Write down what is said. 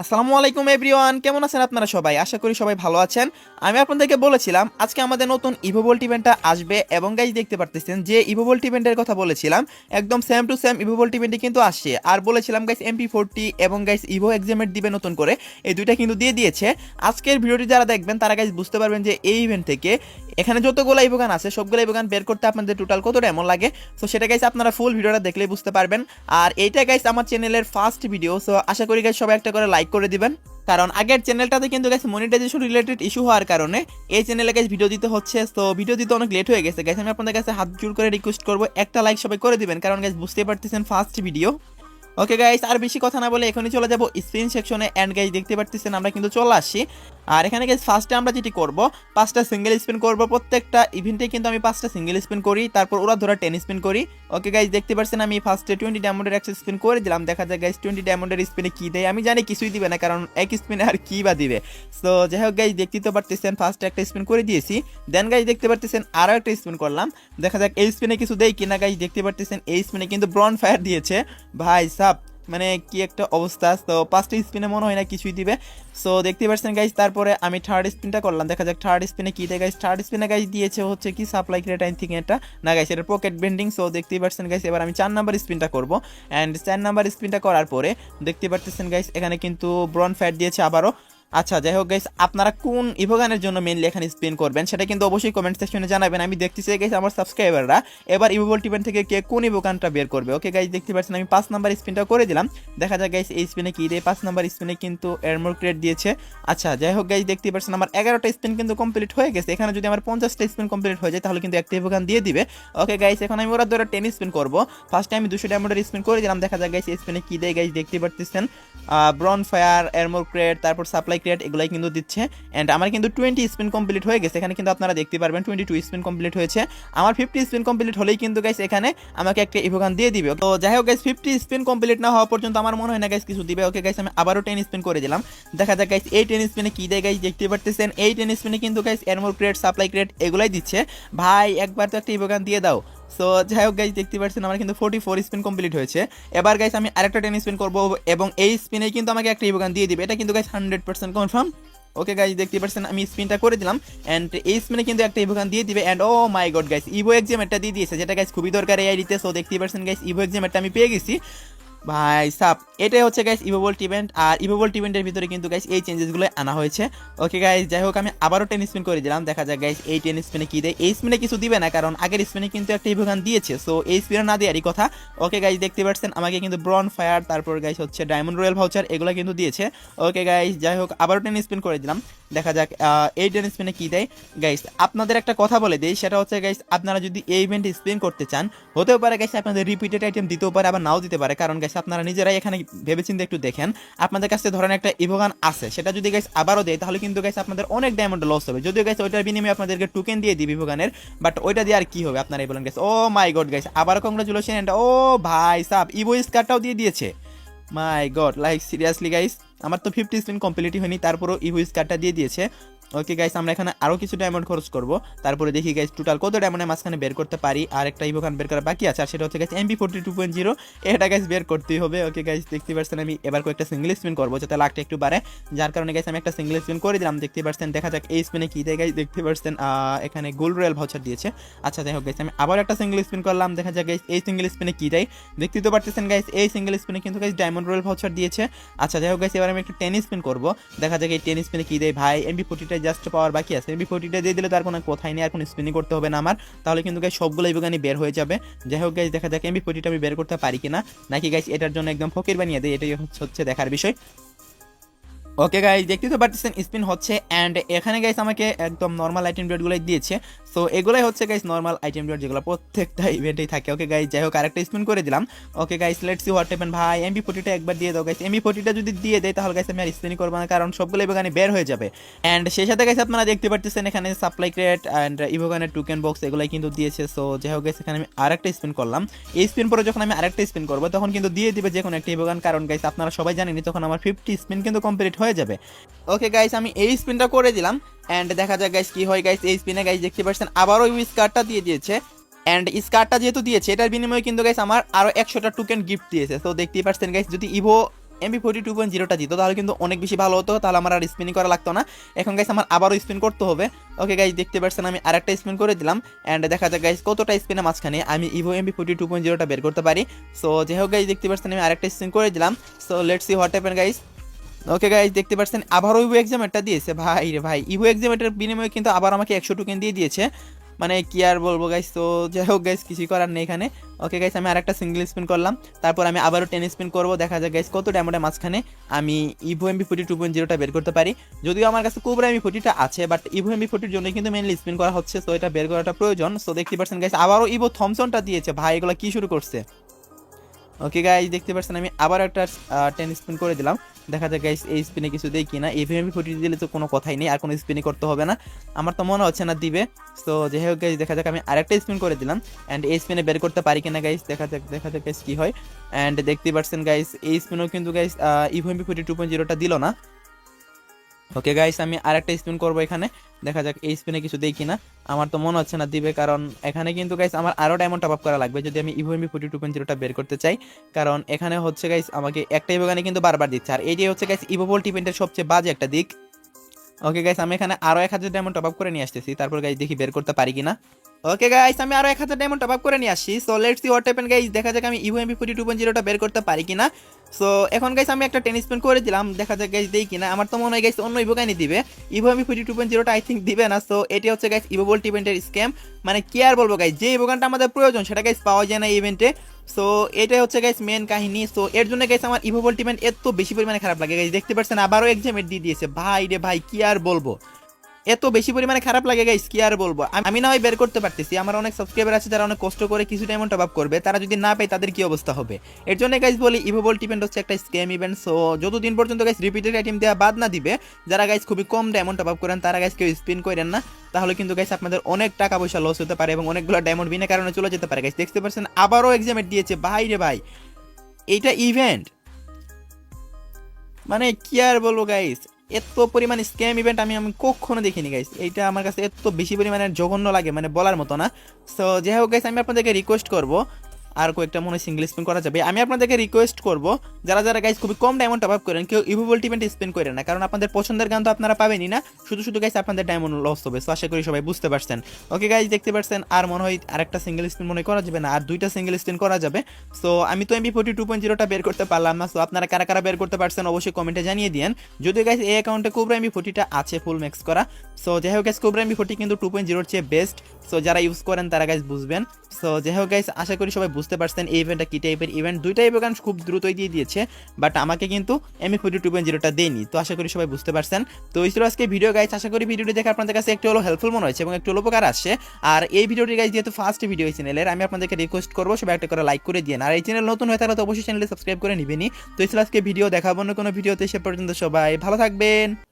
আসসালামু আলাইকুম এভরিওয়ান, কেমন আছেন আপনারা সবাই? আশা করি সবাই ভালো আছেন। আমি আপনাদেরকে বলেছিলাম আজকে আমাদের নতুন ইভোভোল্ট ইভেন্টটা আসবে এবং গাইজ দেখতে পারতেছেন যে ইভোভোল্ট ইভেন্টের কথা বলেছিলাম একদম সেম টু সেম ইভোভোল্ট ইভেন্টই কিন্তু আসছে। আর বলেছিলাম গাইজ MP40 এবং গাইজ ইভো এক্সামেট দিবে নতুন করে, এই দুইটা কিন্তু দিয়ে দিয়েছে। আজকের ভিডিওটি যারা দেখবেন তারা গাইজ বুঝতে পারবেন যে এই ইভেন্ট থেকে এখানে যতগুলো ইভোগান আছে সবগুলো ইভোগান বের করতে আপনাদের টোটাল কতটা এমন লাগে। সো সেটা গাইজ আপনারা ফুল ভিডিওটা দেখলেই বুঝতে পারবেন। আর এইটা গাইজ আমার চ্যানেলের ফার্স্ট ভিডিও, সো আশা করি গাইজ সবাই একটা করে লাইক করে দিবেন, কারণ আগের চ্যানেলটাতে কিন্তু গাইস মনিটাইজেশন রিলেটেড ইস্যু হওয়ার কারণে এই চ্যানেলে গাইস ভিডিও দিতে হচ্ছে। তো ভিডিও দিতে অনেক লেট হয়ে গেছে গাইস। আমি আপনাদের কাছে হাত জোড় করে রিকোয়েস্ট করবো একটা লাইক সবাই করে দিবেন, কারণ গাইস বুঝতেই পারতেছেন ফার্স্ট ভিডিও। ওকে গাইস, আর বেশি কথা না বলে এখনই চলে যাব স্পিন সেকশনে। এন্ড গাইস দেখতে পারতেছেন আমরা কিন্তু চলে আসছি। আর এখানে গাইস ফার্স্টে আমরা যেটি করব, 5টা সিঙ্গেল স্পিন করব। প্রত্যেকটা ইভেন্টে কিন্তু আমি 5টা সিঙ্গেল স্পিন করি, তারপর ওরা ধরা 10 স্পিন করি। ওকে গাইস দেখতে পাচ্ছেন আমি ফার্স্টে 20 ডায়মন্ডের একটা স্পিন করে দিলাম। দেখা যায় গাইস 20 ডায়মন্ডের স্পিনে কি দেয় আমি জানি কিছুই দিবে না, কারণ এক স্পিনে আর কি বা দিবে। সো যাই হোক গাইস দেখতে তো পারতেছেন ফার্স্টে একটা স্পিন করে দিয়েছি। দেন গাইস দেখতে পারতেছেন আরও একটা স্পিন করলাম, দেখা যাক এই স্পিনে কিছু দেয় কিনা। গাইস দেখতে পারতেছেন এই স্পিনে কিন্তু ব্রন ফায়ার দিয়েছে। ভাই সাব মানে কি একটা অবস্থা। তো 5টা স্পিনে মনে হয় না কিছুই দিবে। সো দেখতে পাচ্ছেন গাইস তারপরে আমি থার্ড স্পিনটা করলাম, দেখা যাক থার্ড স্পিনে কি দেয়। গাইস থার্ড স্পিনে গাইস দিয়েছে হচ্ছে কি সাপ্লাই ক্রেট আই থিঙ্ক এটা না গাইস, এটা পকেট বেন্ডিং। সো দেখতেই পাচ্ছেন গাইস এবার আমি 4 নাম্বার স্পিনটা করব। অ্যান্ড 4 নাম্বার স্পিনটা করার পরে দেখতে পাচ্ছেন গাইস এখানে কিন্তু ব্রন ফ্যাট দিয়েছে আবারও। আচ্ছা যাই হোক গাইস, আপনারা কোন ইভোগানের জন্য মেইনলি এখানে স্পিন করবেন সেটা কিন্তু অবশ্যই কমেন্ট সেকশনে জানাবেন। আমি দেখতে চাই গাইস আমার সাবস্ক্রাইবাররা এবার ইভোভোল্ট ইভেন্ট থেকে কে কোন ইভোগানটা বের করবে। ওকে গাইস দেখতে পাচ্ছেন আমি 5 নাম্বার স্পিনটা করে দিলাম। দেখা যায় গাইস এই স্পিনে কি দেয়, 5 নাম্বার স্পিনে কিন্তু এরমোর ক্রেট দিয়েছে। আচ্ছা যাই হোক গাইস দেখতে পাচ্ছেন আমার 11টা স্পিন কিন্তু কমপ্লিট হয়ে গেছে। এখানে যদি আমার 50টা স্পিন কমপ্লিট হয়ে যায় তাহলে কিন্তু একটা ইভোগান দিয়ে দিবে। ওকে গাইস এখন আমি ওরা ধরে 10 স্পিন করব। ফার্স্টে আমি 200 ডায়মন্ডের স্পিন করে দিলাম। দেখা যায় গাইস এই স্পিনে কি দেয়। গাইস দেখতে পাচ্ছেন ব্রন ফায়ার, এরমোর ক্রেট, তারপর সাপ্লাই ক্রেট এগুলাই কিন্তু দিচ্ছে। এন্ড আমার কিন্তু 20 স্পিন কমপ্লিট হয়ে গেছে। এখানে কিন্তু আপনারা দেখতে পারবেন 22 স্পিন কমপ্লিট হয়েছে। আমার 50 স্পিন কমপ্লিট হলেই কিন্তু গাইস এখানে আমাকে একটা ইভোগান দিয়ে দিবে। তো যাই হোক গাইস 50 স্পিন কমপ্লিট না হওয়া পর্যন্ত আমার মনে হয় না গাইস কিছু দিবে। ওকে গাইস আমি আবারও 10 স্পিন করে দিলাম। দেখা যাক গাইস এই 10 স্পিনে কি দেয়। গাইস দেখতে পারতেছেন এই 10 স্পিনে কিন্তু গাইস এরমোর ক্রেট, সাপ্লাই ক্রেট এগুলাই দিচ্ছে। ভাই একবার তো একটা ইভোগান দিয়ে দাও। সো যাই হোক গাইস দেখতে পাচ্ছেন আমার কিন্তু 44 স্পিন কমপ্লিট হয়েছে। এবার গাইস আমি আরেকটা 10 স্পিন করব এবং এই স্পিনে কিন্তু আমাকে একটা ইভোগান দিয়ে দিবে। এটা কিন্তু গাইস 100% কনফার্ম। ওকে গাইস দেখতে পাচ্ছেন আমি স্পিনটা করে দিলাম। এন্ড এই স্পিনে কিন্তু একটা ইভোগান দিয়ে দিবে। And oh my god guys ইভো এক্সাম একটা দিয়ে দিয়েছে, যেটা গাইস খুবই দরকার এই আইডিতে। সো দেখতে পাচ্ছেন গাইস ইভো এক্সাম একটা আমি পেয়ে গেছি। ভাই সাপ এটাই হচ্ছে গাইস ইভোভোল্ট ইভেন্ট। আর ইভোভোল্ট ইভেন্টের ভিতরে কিন্তু গাইস এই চেঞ্জেসগুলো আনা হয়েছে। ওকে গাইস যাই হোক আমি আবারও 10 স্পিন করে দিলাম। দেখা যাক গাইস এই 10 স্পিনে কি দেয়। এই স্পিনে কিছু দিবে না, কারণ আগের স্পিনে কিন্তু একটা ইভোগান দিয়েছে। সো এই স্পিনে না দেওয়ারই কথা। ওকে গাইস দেখতে পাচ্ছেন আমাকে কিন্তু ব্রন ফায়ার, তারপর গাইস হচ্ছে ডায়মন্ড রয়্যাল ভাউচার এগুলো কিন্তু দিয়েছে। ওকে গাইস যাই হোক আবারও 10 স্পিন করে দিলাম। দেখা যাক এই 10 স্পিনে কি দেয়। গাইস আপনাদের একটা কথা বলে দিই, সেটা হচ্ছে গাইস আপনারা যদি এই ইভেন্টে স্পিন করতে চান হতেও পারে গাইস আপনাদের রিপিটেড আইটেম দিতেও পারে, আবার নাও দিতে পারে। কারণ গাইস আপনারা নিজেরাই এখানে ভেবেচিন্তে একটু দেখেন, আপনাদের কাছে ধরেন একটা ইভোগান আছে, সেটা যদি গাইস আবারও দেয় তাহলে কিন্তু গাইস আপনাদের অনেক ডায়মন্ড লস হবে। যদিও গাইস ওইটার বিনিময়ে আপনাদেরকে টোকেন দিয়ে দিবে ইভোগানের, বাট ওইটা দিয়ে আর কি হবে আপনারাই বলেন guys. O my god guys আবারও কংগ্রাচুলেশন। এন্ড ও ভাই সাব ইভো স্কারটাও দিয়ে দিয়েছে। মাই গড লাইক সিরিয়াসলি গাইস আমার তো 50 স্পিন কমপ্লিটই হয়নি, তারপরও ইভো স্কারটা দিয়ে দিয়েছে। ওকে গাইস আমরা এখানে আরও কিছু ডায়মন্ড খরচ করব, তারপরে দেখি গাইস টোটাল কত ডায়মন্ডের মাঝখানে বের করতে পারি। আর একটা ইভোগান বের করা বাকি আছে, আর সেটা হচ্ছে গাইস MP40 2.0, এটা গাইস বের করতেই হবে। ওকে গাইস দেখতে পাচ্ছেন আমি এবার কয়েকটা সিঙ্গেল স্পিন করবো যাতে লাখটা একটু বাড়ে, যার কারণে গাইস আমি একটা সিঙ্গেল স্পিন করে দিলাম। দেখতে পাচ্ছেন দেখা যাক এই স্পিনে কি দেয়। গাইস দেখতে পাচ্ছেন এখানে গোল্ড রয়্যাল ভাউচার দিয়েছে। আচ্ছা যাই হোক গাইস আমি আবার একটা সিঙ্গেল স্পিন করলাম। দেখা যাক গাইস এই সিঙ্গেল স্পিনে কি দেয়। দেখতে তো পারতেছেন গাইস এই সিঙ্গেল স্পিনে কিন্তু গাইস ডায়মন্ড রয়্যাল ভাউচার দিয়েছে। আচ্ছা যাই হোক গাইস এবার আমি একটু 10 স্পিন করবো। দেখা যাক এই 10 স্পিনে কি দেয়। ভাই MP40টা জাস্ট পাওয়ার বাকি আছে, MP40টা দিয়ে দিলে তার কোনো কোথায় নেই, আর কোনো স্পিনই করতে হবে না আমার, তাহলে কিন্তু গাইস সবগুলো ইভোগানই বের হয়ে যাবে। যাই হোক গাইস দেখা যাক MP40টা আমি বের করতে পারি কিনা, নাকি গাইস এটার জন্য একদম ফকির বানিয়ে দেয়, এটাই হচ্ছে দেখার বিষয়। ওকে গাইস দেখতে তো পারতেছেন স্পিন হচ্ছে। অ্যান্ড এখানে গাইস আমাকে একদম নর্মাল আইটেম ডটগুলোই দিয়েছে। সো এগুলাই হচ্ছে গাইস নর্মাল আইটেম ডট যেগুলো প্রত্যেকটা ইভেন্টেই থাকে। ওকে গাইস যাই হোক আরেকটা স্পিন করে দিলাম। Okay guys let's see what happen. ভাই MP40টা একবার দিয়ে দাও গাইস। MP40টা যদি দিয়ে দেয় তাহলে গাইস আমি আর স্পিনই করবো না, কারণ সবগুলো ইভোগানে বের হয়ে যাবে। অ্যান্ড সেই সাথে গাইস আপনারা দেখতে পারতেছেন এখানে সাপ্লাই ক্রেট অ্যান্ড ইভোগানের টোকেন বক্স এগুলাই কিন্তু দিয়েছে। সো যাই হোক গাইস এখানে আমি আরেকটা স্পিন করলাম। এই স্পিন পরে যখন আমি আরেকটা স্পিন করবো তখন কিন্তু দিয়ে দিবে যে কোনো একটা ইভোগান, কারণ গাইস আপনারা সবাই জানেনি তখন আমার 50 স্পিন কিন্তু কমপ্লিট হয়ে যাবে। ওকে গাইস আমি এই স্পিনটা করে দিলাম। অ্যান্ড দেখা যাক গাইস কি হয়। গাইস এই স্পিনে গাইস দেখতে পাচ্ছেন আবারও ওই স্কারটা দিয়ে দিয়েছে। অ্যান্ড স্কারটা যেহেতু দিয়েছে এটার বিনিময়ে কিন্তু গাইস আমার আরও 100টা টোকেন গিফট দিয়েছে। তো দেখতেই পাচ্ছেন গাইস যদি ইভো MP42.0টা দিত তাহলে কিন্তু অনেক বেশি ভালো হতো, তাহলে আমার আর স্পিনিং করা লাগতো না। এখন গাইস আমার আবারও স্পিন করতে হবে। ওকে গাইস দেখতে পাচ্ছেন আমি আরেকটা স্পিন করে দিলাম, অ্যান্ড দেখা যাক গাইস কতটা স্পিনের মাঝখানে আমি ইভো MP42.0টা বের করতে পারি। সো যাই হোক গাইস দেখতে পাচ্ছেন আমি আরেকটা স্পিন করে দিলাম। So let's see what happen guys. Okay guys দেখতে পাচ্ছেন আবারও ইভো এক্সামেটটা দিয়েছে, ভাই রে ভাই, ইভো এক্সামেটের বিনিময়ে কিন্তু আবার আমাকে 100 টোকেন দিয়ে দিয়েছে, মানে কি আর বলবো গাইস। তো যাই হোক গাইস কিছু করার নেই এখানে। ওকে গাইস আমি আরেকটা সিঙ্গেল স্পিন করলাম, তারপর আমি আবারও 10 স্পিন করবো, দেখা যাক গাইস কত ডায়মন্ডের মাঝখানে আমি ইভো MP42.0টা বের করতে পারি। যদিও আমার কাছে কোবরা MP40টা আছে, বাট ইভো MP40 জন্য কিন্তু মেইনলি স্পিন করা হচ্ছে, সো এটা বের করাটা প্রয়োজন। সো দেখতে পাচ্ছেন গাইস আবারও ইভো থমসনটা দিয়েছে, ভাই এগুলো কি শুরু করছে। ওকে গাইস দেখতে পাচ্ছেন আমি আবার একটা 10 স্পিন করে দিলাম, দেখা যাক গাইস এই স্পিনে কিছু দেই কিনা। এভিএমপি 40 দিলে তো কোনো কথাই নেই, আর কোনো স্পিনই করতে হবে না, আমার তো মনে হচ্ছে না দিবে। সো যাই হোক গাইস দেখা যাক আমি আরেকটা স্পিন করে দিলাম, অ্যান্ড এই স্পিনে বের করতে পারি কিনা গাইস, দেখা যাক গাইস কি হয়। অ্যান্ড দেখতে পাচ্ছেন গাইস এই স্পিনও কিন্তু গাইস ইভিএমপি 42.0টা দিল না। ওকে গাইস আমি আরেকটা স্পিন করবো এখানে, দেখা যাক এই স্পিনে কিছু দেই কিনা। আমার তো মনে হচ্ছে না দিবে, কারণ এখানে কিন্তু গাইস আমার আরো ডায়মন্ড টপ আপ করা লাগবে যদি আমি ইভো MP42.0টা বের করতে চাই, কারণ এখানে হচ্ছে গাইস আমাকে একটা ইভোগানে কিন্তু বারবার দিচ্ছে, আর এইটাই হচ্ছে গাইস ইভো ভোল্ট ইভেন্টের সবচেয়ে বাজে একটা দিক। ওকে গাইস আমি এখানে আরো 1000 ডায়মন্ড টপ আপ করে নিয়ে আসতেছি, তারপর গাইস দেখি বের করতে পারি কিনা। ওকে গাইস আমি আরো 1000 ডায়মন্ড টপ আপ করে নিয়ে আসছি। So let's see what happen guys, দেখা যাক আমি ইভো MP42.0টা বের করতে পারি কিনা। সো এখন গাইস আমি একটা 10 স্পিন করে দিলাম, দেখা যাক গাইস দেই কিনা। আমার তো মনে হয় গাইস অন্য ইভোগানি দিবে, ইভো MP42.0টা আই থিঙ্ক দিবে না। সো এটি হচ্ছে গাইস ইভো ভোল্ট ইভেন্টের স্ক্যাম, মানে কি আর বলবো গাইস, যে ইভোগানটা আমাদের প্রয়োজন সেটা গাইস পাওয়া যায় না এই ইভেন্টে। সো এটাই হচ্ছে গাইস মেন কাহিনী। সো এর জন্য গাইস আমার ইভো ভোল্ট ইভেন্ট এত বেশি পরিমাণে খারাপ লাগে গাইস, দেখতে পাচ্ছেন আবারও এক্সামেট দিয়ে দিয়েছে, ভাই রে ভাই কি আর বলবো, এত বেশি পরিমাণে খারাপ লাগে গাইস কি আর বলবো। আমি না হয় বের করতে পারতেছি, আমার অনেক সাবস্ক্রাইবার আছে যারা অনেক কষ্ট করে কিছু ডায়মন্ড টপ আপ করবে, তারা যদি না পায় তাদের কি অবস্থা হবে। এর জন্য গাইস বলি ইভো ভোল্ট ইভেন্ট হচ্ছে একটা স্ক্যাম ইভেন্ট। সো যতদিন পর্যন্ত গাইস রিপিটেড আইটেম দেওয়া বাদ না দিবে, যারা গাইস খুবই কম ডায়মন্ড টপ আপ করেন তারা গাইস কেউ স্পিন করেন না, তাহলে কিন্তু গাইস আপনাদের অনেক টাকা পয়সা লস হতে পারে এবং অনেকগুলো ডায়মন্ড বিনা কারণে চলে যেতে পারে গাইস। দেখতে পাচ্ছেন আবারও এক্সামেট দিয়েছে, ভাই রে ভাই এইটা ইভেন্ট, মানে কি আর বলবো গাইস, এত পরিমাণ স্ক্যাম ইভেন্ট আমি কখনো দেখিনি গাইস, এইটা আমার কাছে এত বেশি পরিমাণে জঘন্য লাগে, মানে বলার মতো না। সো যাই হোক গাইস আমি আপনাদেরকে রিকোয়েস্ট করব, আর কয়েকটা মনে হয় সিঙ্গেল স্পিন করা যাবে, আমি আপনাদেরকে রিকোয়েস্ট করব যারা যারা গাইস খুবই কম ডায়মন্ড টপ আপ করেন কেউ ইভো ভোল্ট ইভেন্ট স্পিন করেন না, কারণ আপনাদের পছন্দের গান তো আপনারা পাবেনই না, শুধু শুধু গাইস আপনাদের ডায়মন্ড লস হবে। সো আশা করি সবাই বুঝতে পারছেন। ওকে গাইস দেখতে পাচ্ছেন আর মনে হয় আরেকটা সিঙ্গেল স্পিন মনে হয় করা যাবে না, আর দুইটা সিঙ্গেল স্পিন করা যাবে। সো আমি তো MP42.0টা বের করতে পারলাম না, সো আপনারা কারা কারা বের করতে পারছেন অবশ্যই কমেন্টে জানিয়ে দিন। যদিও গাইস এই অ্যাকাউন্টে কোবরা MP40টা আছে ফুল ম্যাক্স করা। সো যাই হোক গাইস কোবরা MP40 কিন্তু 2.0 চেয়ে বেস্ট, সো যারা ইউজ করেন তারা গাইস বুঝবেন। সো যাই হোক গাইস আশা করি সবাই বুঝতে পারছেন এই ইভেন্টটা কি টাইপের ইভেন্ট, দুইটা ইভেন্ট খুব দ্রুতই দিয়ে দিয়েছে, বাট আমাকে কিন্তু MP42.0টা দেয়নি, তো আশা করি সবাই বুঝতে পারছেন। তো এই ছিল আজকে ভিডিও গাইস, আশা করি ভিডিওটি দেখে আপনাদের কাছে একটু হলো হেল্পফুল মনে হয়েছে এবং একটু হলো উপকার আসছে। আর এই ভিডিওটি গাইস যেহেতু ফার্স্ট ভিডিও এই চ্যানেলের, আমি আপনাদেরকে রিকোয়েস্ট করবো সবাই একটা করে লাইক করে দিন, আর এই চ্যানেল নতুন হয়ে থাকলে তো অবশ্যই চ্যানেলে সাবস্ক্রাইব করে নিবেনি। তো এই ছিল আজকে ভিডিও, দেখাবো অন্য কোনো ভিডিওতে, সে পর্যন্ত সবাই ভালো থাকবেন।